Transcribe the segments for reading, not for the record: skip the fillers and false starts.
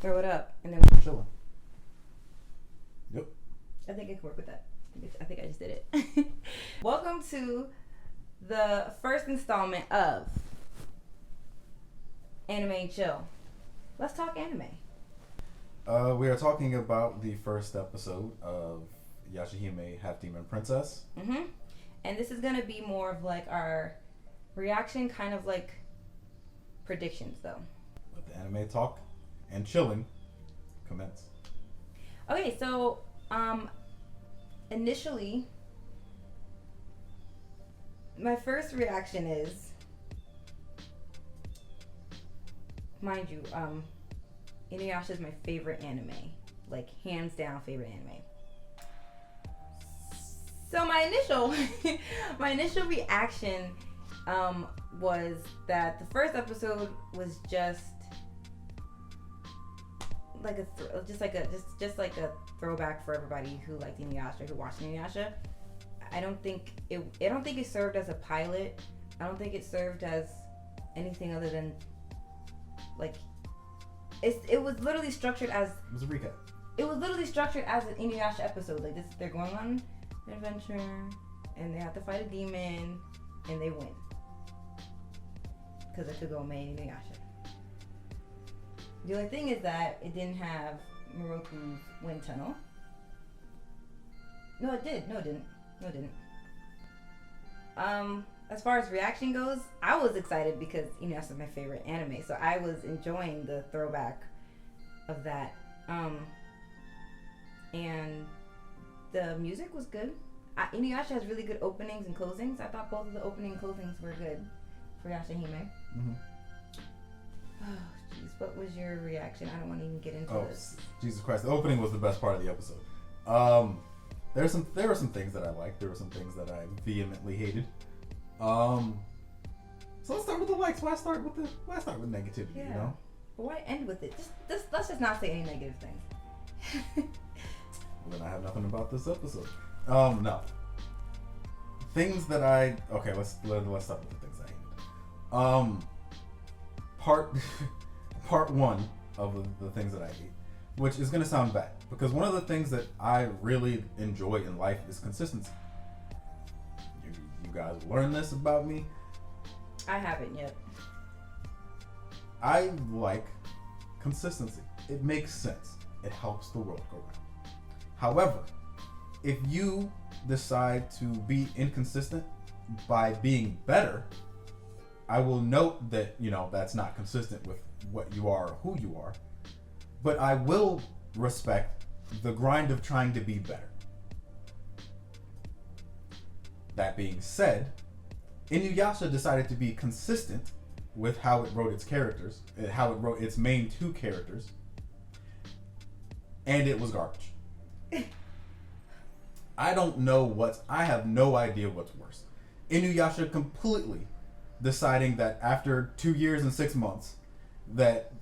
throw it up, and then chilling. Yep. I think I can work with that. I think I just did it. Welcome to the first installment of Anime and Chill. Let's talk anime. We are talking about the first episode of Yashahime, Half Demon Princess. Mm-hmm. And this is going to be more of like our reaction, kind of like predictions, though. Let the anime talk and chilling commence. Okay, so initially, my first reaction is, mind you, Inuyasha is my favorite anime, like hands down favorite anime. So my initial reaction was that the first episode was just like a throwback for everybody who liked Inuyasha, who watched Inuyasha. I don't think it served as a pilot. I don't think it served as anything other than like it was literally structured as It was a recap. It was literally structured as an Inuyasha episode. Like this, they're going on an adventure and they have to fight a demon and they win because of Kagome and Inuyasha. The only thing is that it didn't have Miroku's wind tunnel. No, it did. No, it didn't. As far as reaction goes, I was excited because Inuyasha is my favorite anime, so I was enjoying the throwback of that. And the music was good. Inuyasha has really good openings and closings. I thought both of the opening and closings were good for Yashahime. Mm-hmm. Oh, jeez, what was your reaction? I don't want to even get into this. Jesus Christ! The opening was the best part of the episode. There were some things that I liked. There were some things that I vehemently hated. So let's start with the likes. Why start with negativity? Yeah. You know. But why end with it? Let's just not say any negative things. Well, then I have nothing about this episode. No. Things that let's start with the things I hated. Part one of the things that I hate, which is gonna sound bad, because one of the things that I really enjoy in life is consistency. You guys learn this about me. I haven't yet. I like consistency. It makes sense. It helps the world go round. However, if you decide to be inconsistent by being better, I will note that, that's not consistent with what you are or who you are. But I will respect the grind of trying to be better. That being said, Inuyasha decided to be consistent with how it wrote its characters, how it wrote its main two characters, and it was garbage. I have no idea what's worse. Inuyasha completely deciding that after 2 years and 6 months that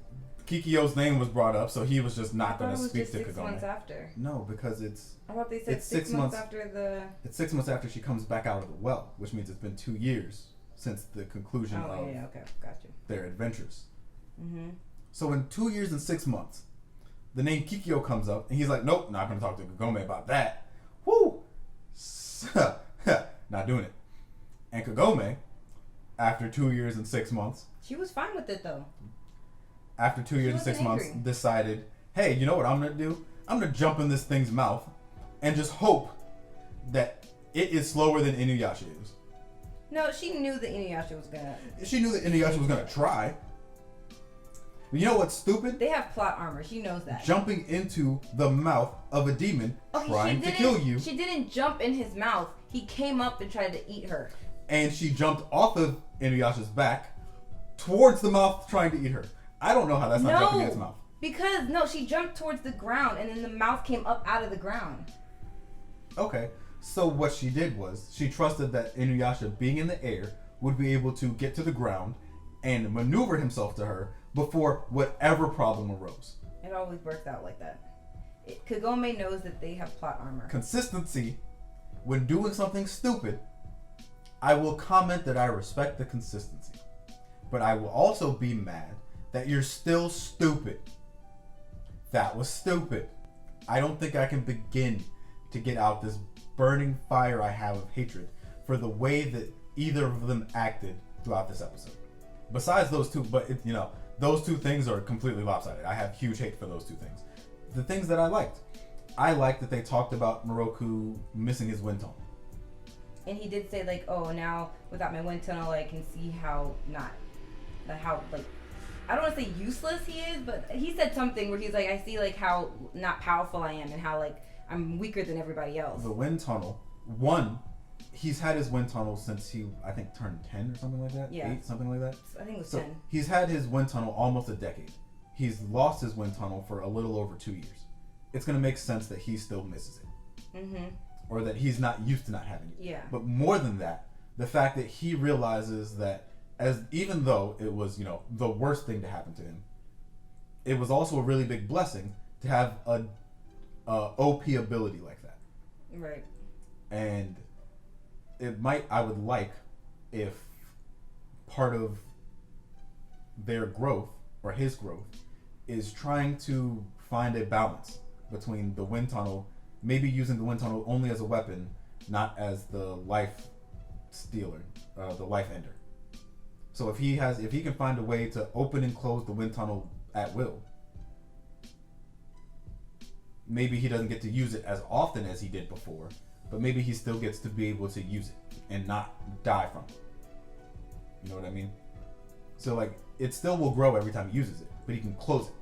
Kikyo's name was brought up, so he was just not going to speak to Kagome. 6 months after. No, because I thought they said 6 months after the... It's 6 months after she comes back out of the well, which means it's been 2 years since the conclusion of okay, got you. their adventures. Mm-hmm. So in 2 years and 6 months, the name Kikyo comes up, and he's like, nope, not going to talk to Kagome about that. Woo! Not doing it. And Kagome, after 2 years and 6 months... She was fine with it, though. After 2 years and 6 months, decided, hey, you know what I'm going to do? I'm going to jump in this thing's mouth and just hope that it is slower than Inuyasha is. No, she knew that Inuyasha was going to... She knew that Inuyasha was going to try. But you know what's stupid? They have plot armor. She knows that. Jumping into the mouth of a demon trying to kill you. She didn't jump in his mouth. He came up and tried to eat her. And she jumped off of Inuyasha's back towards the mouth trying to eat her. I don't know how that's not jumping in his mouth. Because, she jumped towards the ground and then the mouth came up out of the ground. Okay, so what she did was she trusted that Inuyasha, being in the air, would be able to get to the ground and maneuver himself to her before whatever problem arose. It always works out like that. Kagome knows that they have plot armor. Consistency. When doing something stupid, I will comment that I respect the consistency. But I will also be mad that you're still stupid. That was stupid. I don't think I can begin to get out this burning fire I have of hatred for the way that either of them acted throughout this episode. Besides those two, but those two things are completely lopsided. I have huge hate for those two things. The things that I liked that they talked about Moroku missing his wind tunnel. And he did say like, oh, now without my wind tunnel, I can see how I don't want to say useless he is, but he said something where he's like, I see like how not powerful I am and how like I'm weaker than everybody else. The wind tunnel, he's had his wind tunnel since he, I think, turned 10 or something like that. Yeah. 8, something like that. I think it was 10. He's had his wind tunnel almost a decade. He's lost his wind tunnel for a little over 2 years. It's going to make sense that he still misses it. Mm-hmm. Or that he's not used to not having it. Yeah. But more than that, the fact that he realizes that even though it was, the worst thing to happen to him, it was also a really big blessing to have a OP ability like that. Right. And I would like if part of their growth or his growth is trying to find a balance between the wind tunnel, maybe using the wind tunnel only as a weapon, not as the life stealer, the life ender. So if he can find a way to open and close the wind tunnel at will, maybe he doesn't get to use it as often as he did before, but maybe he still gets to be able to use it and not die from it. You know what I mean? So like, it still will grow every time he uses it, but he can close it.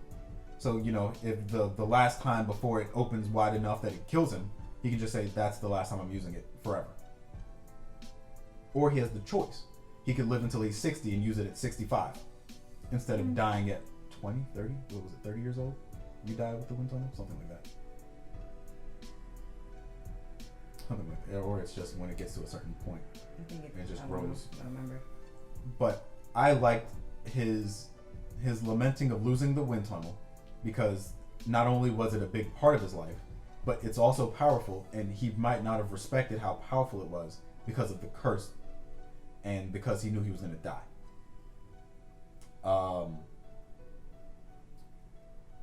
So, if the last time before it opens wide enough that it kills him, he can just say, that's the last time I'm using it forever. Or he has the choice. He could live until he's 60 and use it at 65 instead of dying at 20, 30, what was it, 30 years old? You die with the wind tunnel? Something like that. Something like that. Or it's just when it gets to a certain point. I think it just grows. I don't remember. But I liked his lamenting of losing the wind tunnel, because not only was it a big part of his life, but it's also powerful, and he might not have respected how powerful it was because of the curse and because he knew he was going to die.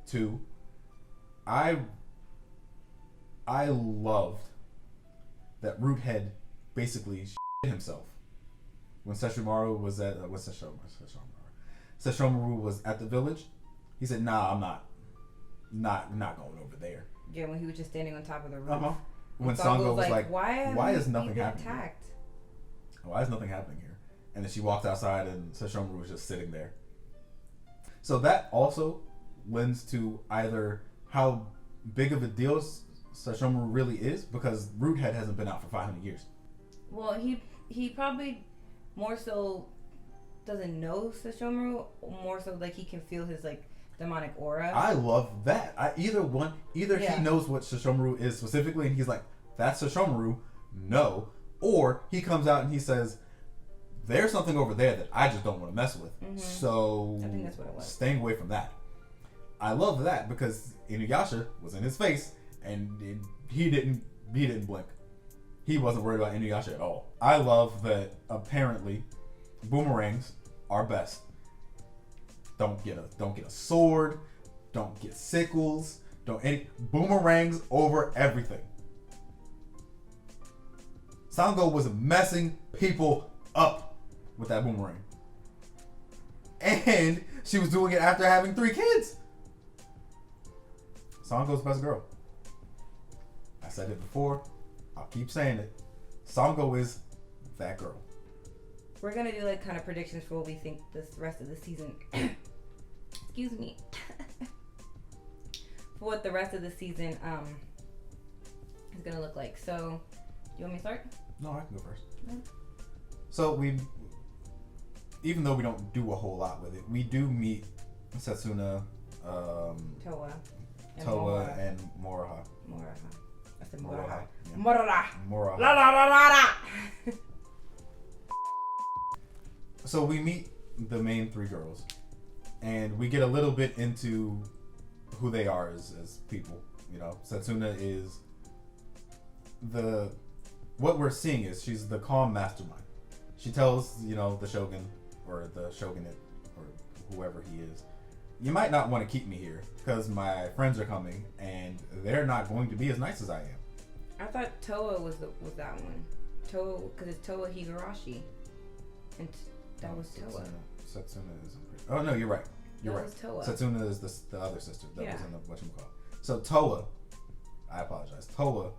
2, I loved that Roothead basically shit himself when Sesshomaru was at Sesshomaru was at the village. He said, "Nah, I'm not going over there." Yeah, when he was just standing on top of the roof. Uh-huh. When Sango was like, "Why is nothing happening? Attacked? Why is nothing happening here?" And then she walked outside, and Sesshomaru was just sitting there. So that also lends to either how big of a deal Sesshomaru really is, because Roothead hasn't been out for 500 years. Well, he probably more so doesn't know Sesshomaru, more so like he can feel his like demonic aura. I love that. Either he knows what Sesshomaru is specifically, and he's like, "That's Sesshomaru," no, or he comes out and he says, "There's something over there that I just don't want to mess with." Mm-hmm. So I think that's what it was. Staying away from that. I love that because Inuyasha was in his face, and he didn't blink. He wasn't worried about Inuyasha at all. I love that apparently boomerangs are best. Don't get a sword, don't get sickles, boomerangs over everything. Sango was messing people up with that boomerang. And she was doing it after having 3 kids. Sango's best girl. I said it before, I'll keep saying it. Sango is that girl. We're gonna do like kind of predictions for what we think this rest of the season excuse me for what the rest of the season is gonna look like. So do you want me to start? No, I can go first. Mm-hmm. So even though we don't do a whole lot with it, we do meet Setsuna, Toa and Moroha. I said Moroha. Yeah. Moroha. La la la la la. So we meet the main 3 girls, and we get a little bit into who they are as people. Setsuna is what we're seeing is she's the calm mastermind. She tells, the shogun or the shogunate or whoever he is, you might not want to keep me here because my friends are coming and they're not going to be as nice as I am. I thought Toa was that one. Toa, because it's Toa Higurashi, and that was Toa. Setsuna is. Oh no, you're right. You're right. Was Toa. Setsuna is the other sister that was in the whatchamacallit. So Toa, I apologize. Toa,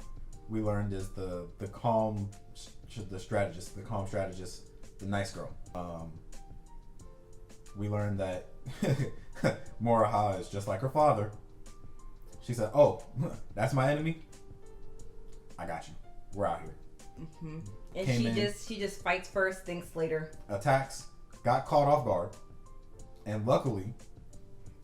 we learned is the calm, the strategist, the nice girl. We learned that Moroha is just like her father. She said, "Oh, that's my enemy. I got you. We're out here." Mm-hmm. And she just fights first, thinks later. Attacks, got caught off guard, and luckily.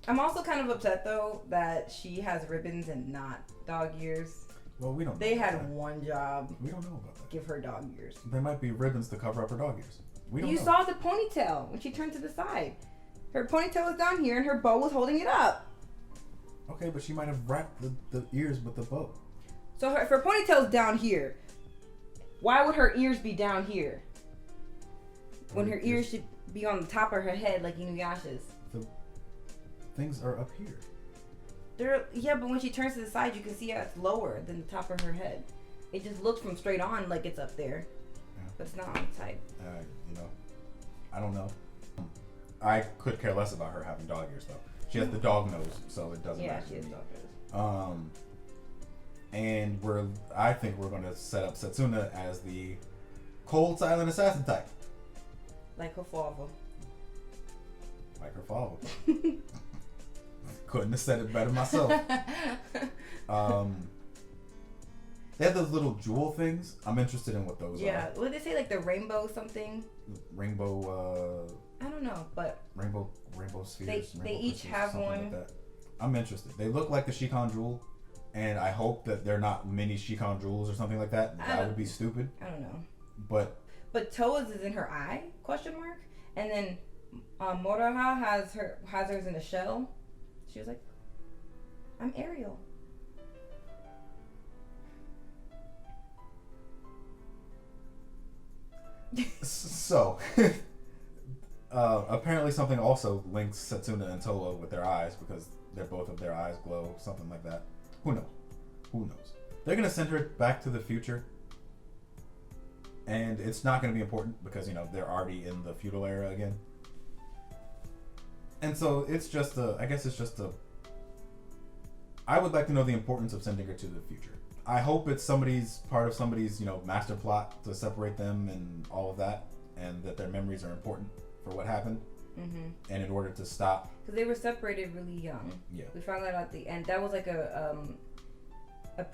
I'm also kind of upset though that she has ribbons and not dog ears. Well, we don't. They had one job. We don't know about that. Give her dog ears. There might be ribbons to cover up her dog ears. We don't know. You saw the ponytail when she turned to the side. Her ponytail was down here and her bow was holding it up. Okay, but she might have wrapped the ears with the bow. So if her ponytail's down here, why would her ears be down here? When her ears should be on the top of her head like Inuyasha's. The things are up here. But when she turns to the side, you can see how it's lower than the top of her head. It just looks from straight on like it's up there, but it's not on the side. I don't know. I could care less about her having dog ears though. She has the dog nose, so it doesn't matter. Yeah, she has dog nose. And I think we're gonna set up Setsuna as the cold, silent assassin type. Like her father. Like her father. Couldn't have said it better myself. They have those little jewel things. I'm interested in what those are. Yeah, what did they say? Like the rainbow something? Rainbow. I don't know, but rainbow spheres. They each have one. Like that. I'm interested. They look like the Shikon jewel, and I hope that they're not mini Shikon jewels or something like that. That would be stupid. I don't know. But Toa's is in her eye? ? And then Moroha has hers in a shell. She was like, "I'm Ariel." So, apparently something also links Setsuna and Toa with their eyes because both of their eyes glow, something like that. Who knows? They're going to send her back to the future, and it's not going to be important because, they're already in the feudal era again. And so I would like to know the importance of sending her to the future. I hope it's part of somebody's, master plot to separate them and all of that, and that their memories are important for what happened. Mm-hmm. And in order to stop, because they were separated really young. Yeah, we found that out at the end. That was like a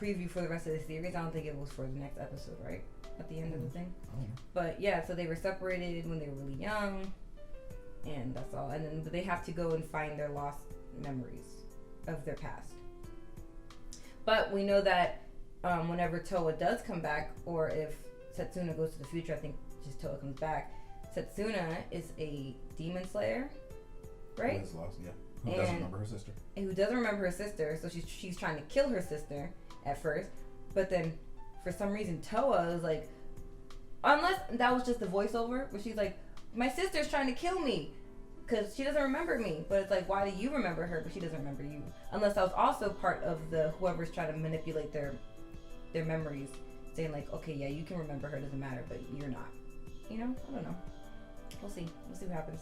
preview for the rest of the series. I don't think it was for the next episode, right? At the end of the thing. Oh. But yeah, so they were separated when they were really young, and that's all. And then they have to go and find their lost memories of their past. But we know that. Whenever Toa does come back, or if Setsuna goes to the future, I think just Toa comes back. Setsuna is a demon slayer, right? Who is lost, yeah. Who doesn't remember her sister. And who doesn't remember her sister, so she's trying to kill her sister at first. But then, for some reason, Toa is like, unless that was just the voiceover, where she's like, my sister's trying to kill me. Because she doesn't remember me. But it's like, why do you remember her, but she doesn't remember you? Unless that was also part of whoever's trying to manipulate their memories, saying like, okay, yeah, you can remember her, doesn't matter, but you're not. I don't know. We'll see what happens.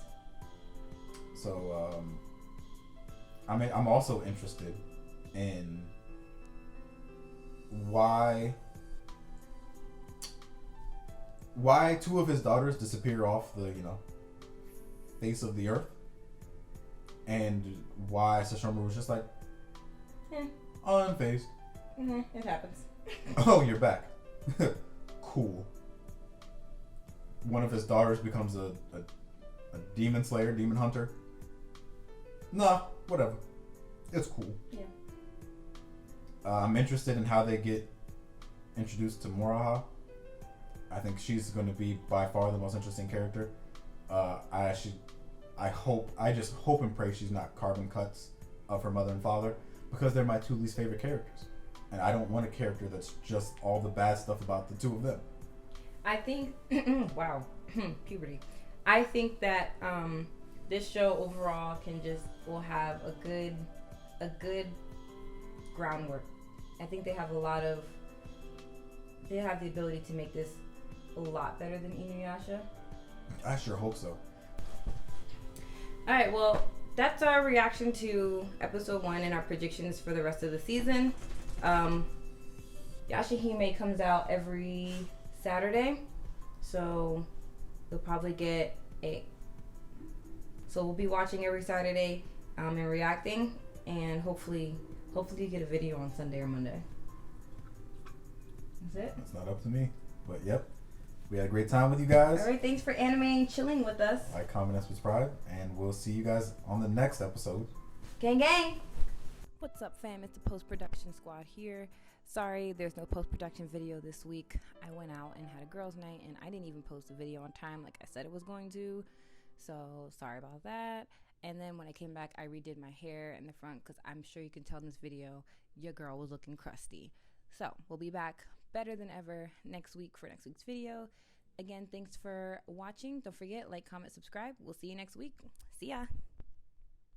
So I'm also interested in why two of his daughters disappear off the face of the earth, and why Sesshomaru was just like unfazed. It happens. Oh, you're back. Cool. One of his daughters becomes a demon slayer, demon hunter. Nah, whatever. It's cool. Yeah. I'm interested in how they get introduced to Moroha. I think she's going to be by far the most interesting character. I just hope and pray she's not carbon cuts of her mother and father, because they're my two least favorite characters. And I don't want a character that's just all the bad stuff about the two of them. I think, wow, puberty. I think that this show overall will have a good groundwork. I think they have the ability to make this a lot better than Inuyasha. I sure hope so. All right, well, that's our reaction to episode 1 and our predictions for the rest of the season. Yashahime comes out every Saturday, so you'll probably get so we'll be watching every Saturday and reacting, and hopefully you get a video on Sunday or Monday. That's it. It's not up to me, but yep. We had a great time with you guys. All right, thanks for animating, chilling with us. Like, comment, and subscribe, and we'll see you guys on the next episode. Gang, gang. What's up, fam? It's the post-production squad here. Sorry, there's no post-production video this week. I went out and had a girls' night, and I didn't even post a video on time like I said it was going to. So, sorry about that. And then when I came back, I redid my hair in the front because I'm sure you can tell in this video, your girl was looking crusty. So, we'll be back better than ever next week for next week's video. Again, thanks for watching. Don't forget, like, comment, subscribe. We'll see you next week. See ya.